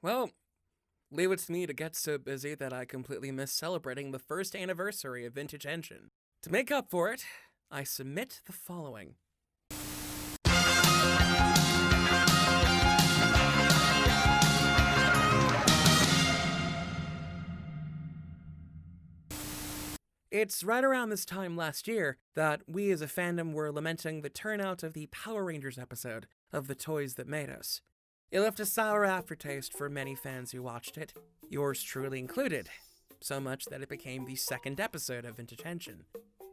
Well, leave it to me to get so busy that I completely missed celebrating the first anniversary of Vintage Henshin. To make up for it, I submit the following. It's right around this time last year that we as a fandom were lamenting the turnout of the Power Rangers episode of The Toys That Made Us. It left a sour aftertaste for many fans who watched it, yours truly included, so much that it became the second episode of Vintage Henshin.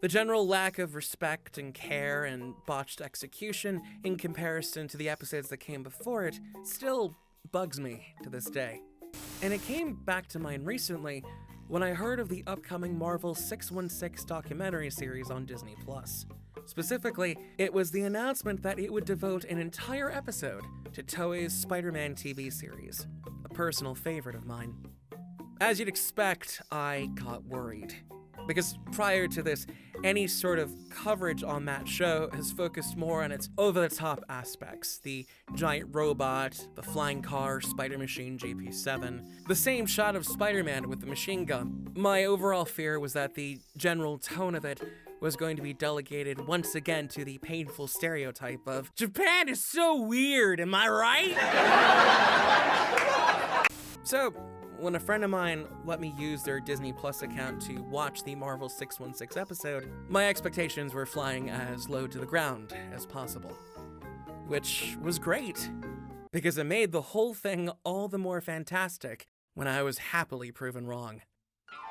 The general lack of respect and care and botched execution in comparison to the episodes that came before it still bugs me to this day. And it came back to mind recently when I heard of the upcoming Marvel 616 documentary series on Disney+. Specifically, it was the announcement that it would devote an entire episode to Toei's Spider-Man TV series, a personal favorite of mine. As you'd expect, I got worried. Because prior to this, any sort of coverage on that show has focused more on its over-the-top aspects. The giant robot, the flying car, Spider Machine GP7, the same shot of Spider-Man with the machine gun. My overall fear was that the general tone of it was going to be delegated once again to the painful stereotype of, Japan is so weird, am I right? So, when a friend of mine let me use their Disney Plus account to watch the Marvel 616 episode, my expectations were flying as low to the ground as possible. Which was great, because it made the whole thing all the more fantastic when I was happily proven wrong.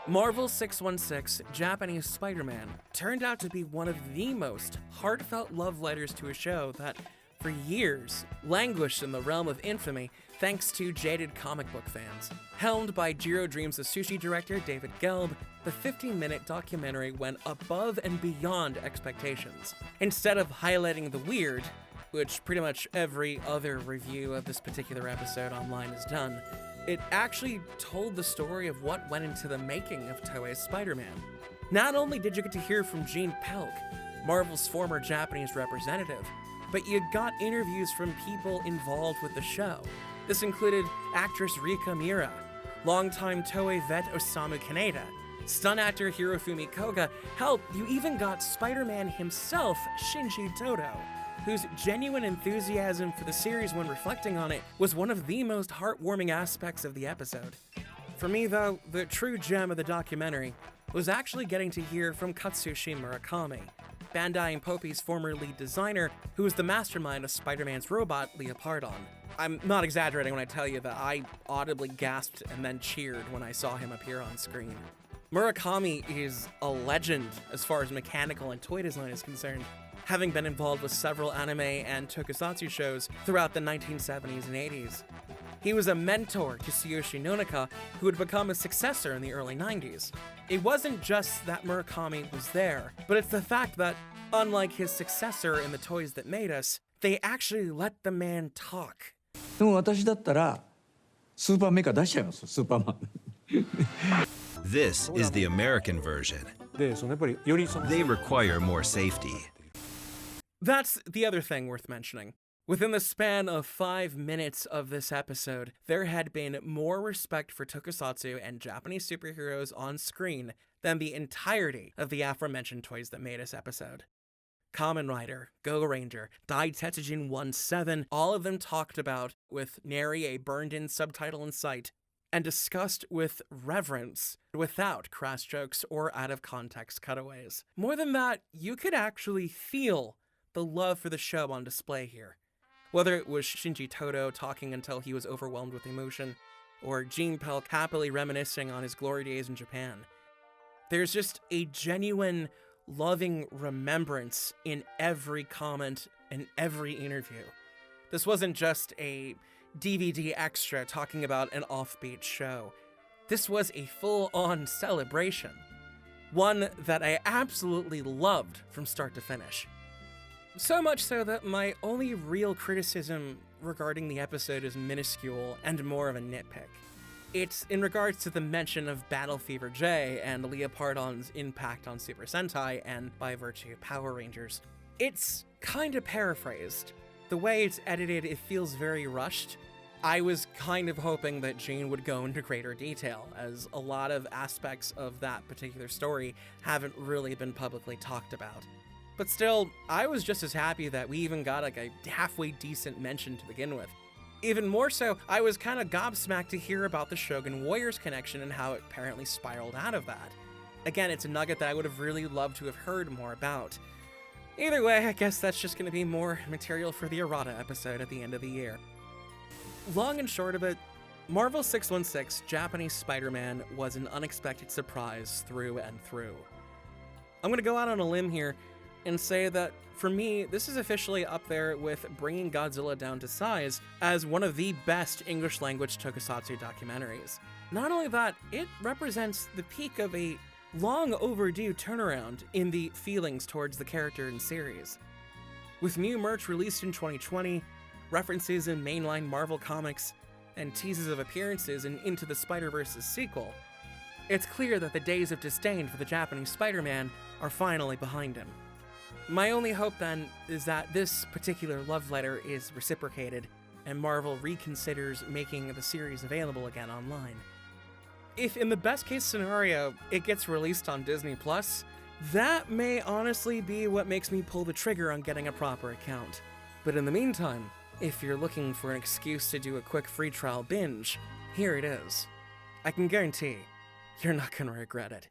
Marvel 616 Japanese Spider-Man turned out to be one of the most heartfelt love letters to a show that, for years, languished in the realm of infamy thanks to jaded comic book fans. Helmed by Jiro Dreams' sushi director David Gelb, the 15-minute documentary went above and beyond expectations. Instead of highlighting the weird, which pretty much every other review of this particular episode online has done, it actually told the story of what went into the making of Toei's Spider-Man. Not only did you get to hear from Gene Pelk, Marvel's former Japanese representative, but you got interviews from people involved with the show. This included actress Rika Mira, longtime Toei vet Osamu Kaneda, stunt actor Hirofumi Koga. Hell, you even got Spider-Man himself, Shinji Toto, whose genuine enthusiasm for the series when reflecting on it was one of the most heartwarming aspects of the episode. For me, though, the true gem of the documentary was actually getting to hear from Katsushi Murakami, Bandai and Poppy's former lead designer, who was the mastermind of Spider-Man's robot, Leopardon. I'm not exaggerating when I tell you that I audibly gasped and then cheered when I saw him appear on screen. Murakami is a legend as far as mechanical and toy design is concerned, having been involved with several anime and tokusatsu shows throughout the 1970s and 80s. He was a mentor to Tsuyoshi Nonaka, who would become a successor in the early 90s. It wasn't just that Murakami was there, but it's the fact that, unlike his successor in The Toys That Made Us, they actually let the man talk. でも私だったらスーパーメカ出しちゃいますよ、スーパーマン。This is the American version. で、やっぱりよりThey require more safety. That's the other thing worth mentioning. Within the span of 5 minutes of this episode, there had been more respect for tokusatsu and Japanese superheroes on screen than the entirety of the aforementioned Toys That Made Us episode. Kamen Rider, Go Ranger, Dai Tetsujin 1-7, all of them talked about with nary a burned-in subtitle in sight, and discussed with reverence, without crass jokes or out-of-context cutaways. More than that, you could actually feel the love for the show on display here. Whether it was Shinji Toto talking until he was overwhelmed with emotion, or Gene Pelk happily reminiscing on his glory days in Japan. There's just a genuine, loving remembrance in every comment and every interview. This wasn't just a DVD extra talking about an offbeat show. This was a full-on celebration. One that I absolutely loved from start to finish. So much so that my only real criticism regarding the episode is minuscule and more of a nitpick. It's in regards to the mention of Battle Fever J and Leopardon's impact on Super Sentai and, by virtue, Power Rangers. It's kinda paraphrased. The way it's edited, it feels very rushed, I was kind of hoping that Jane would go into greater detail, as a lot of aspects of that particular story haven't really been publicly talked about. But still, I was just as happy that we even got like a halfway decent mention to begin with. Even more so, I was kind of gobsmacked to hear about the Shogun Warriors connection and how it apparently spiraled out of that. Again, it's a nugget that I would have really loved to have heard more about. Either way, I guess that's just going to be more material for the errata episode at the end of the year. Long and short of it, Marvel 616 Japanese Spider-Man was an unexpected surprise through and through. I'm going to go out on a limb here and say that, for me, this is officially up there with Bringing Godzilla Down to Size as one of the best English-language tokusatsu documentaries. Not only that, it represents the peak of a long overdue turnaround in the feelings towards the character and series. With new merch released in 2020, references in mainline Marvel comics, and teases of appearances in Into the Spider-Verse's sequel, it's clear that the days of disdain for the Japanese Spider-Man are finally behind him. My only hope then is that this particular love letter is reciprocated and Marvel reconsiders making the series available again online. If in the best case scenario it gets released on Disney+, that may honestly be what makes me pull the trigger on getting a proper account. But in the meantime, if you're looking for an excuse to do a quick free trial binge, here it is. I can guarantee you're not gonna regret it.